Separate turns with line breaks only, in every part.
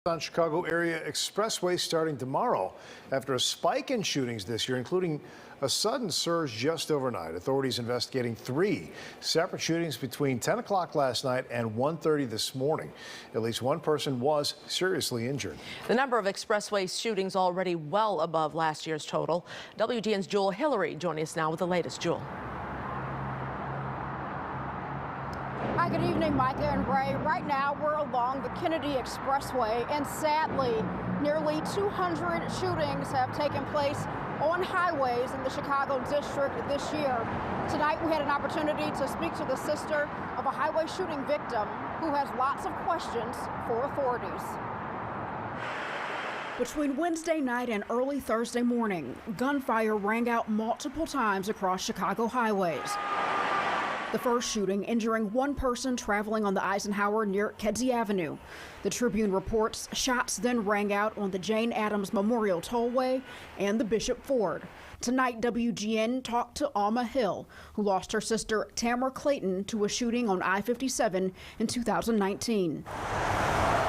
On Chicago area expressways starting tomorrow after a spike in shootings this year, including a sudden surge just overnight. Authorities investigating 3 separate shootings between 10 o'clock last night and 1:30 this morning. At least one person was seriously injured.
The number of expressway shootings already well above last year's total. WGN's Jewel Hillary joining us now with the latest. Jewel.
Hi, good evening, Micah and Ray. Right now, we're along the Kennedy Expressway, and sadly, nearly 200 shootings have taken place on highways in the Chicago district this year. Tonight, we had an opportunity to speak to the sister of a highway shooting victim who has lots of questions for authorities. Between Wednesday night and early Thursday morning, gunfire rang out multiple times across Chicago highways. The first shooting injuring one person traveling on the Eisenhower near Kedzie Avenue. The Tribune reports shots then rang out on the Jane Addams Memorial Tollway and the Bishop Ford. Tonight, WGN talked to Alma Hill, who lost her sister Tamara Clayton to a shooting on I-57 in 2019.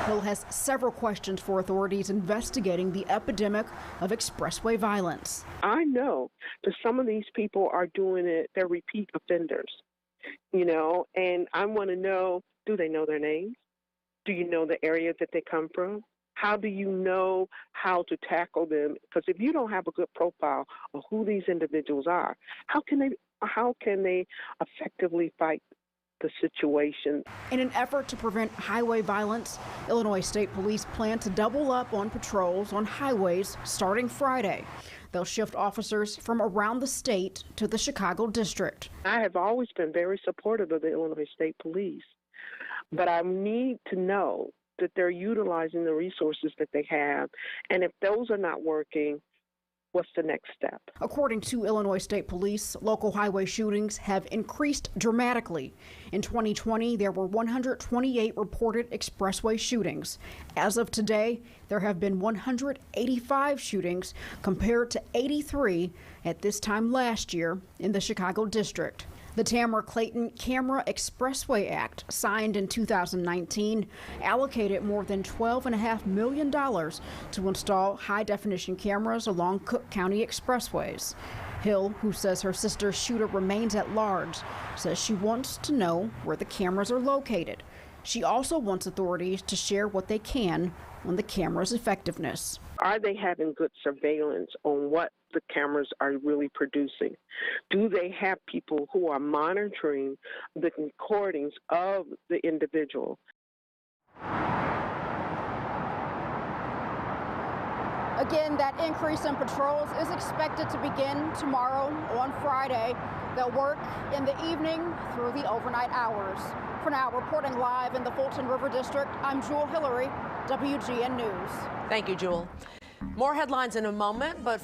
Hill has several questions for authorities investigating the epidemic of expressway violence.
I know that some of these people are doing it, they're repeat offenders. And I want to know, do they know their names? Do you know the areas that they come from? How do you know how to tackle them? Because if you don't have a good profile of who these individuals are, how can they effectively fight the situation?
In an effort to prevent highway violence, Illinois State Police plan to double up on patrols on highways starting Friday. They'll shift officers from around the state to the Chicago district.
I have always been very supportive of the Illinois State Police, but I need to know that they're utilizing the resources that they have, and if those are not working, what's the next step?
According to Illinois State Police, local highway shootings have increased dramatically. In 2020, there were 128 reported expressway shootings. As of today, there have been 185 shootings compared to 83 at this time last year in the Chicago district. The Tamara Clayton Camera Expressway Act, signed in 2019, allocated more than $12.5 million to install high-definition cameras along Cook County expressways. Hill, who says her sister's shooter remains at large, says she wants to know where the cameras are located. She also wants authorities to share what they can on the camera's effectiveness.
Are they having good surveillance on what the cameras are really producing? Do they have people who are monitoring the recordings of the individual?
Again, that increase in patrols is expected to begin tomorrow on Friday. They'll work in the evening through the overnight hours. For now, reporting live in the Fulton River District, I'm Jewel Hillary, WGN News.
Thank you, Jewel. More headlines in a moment, but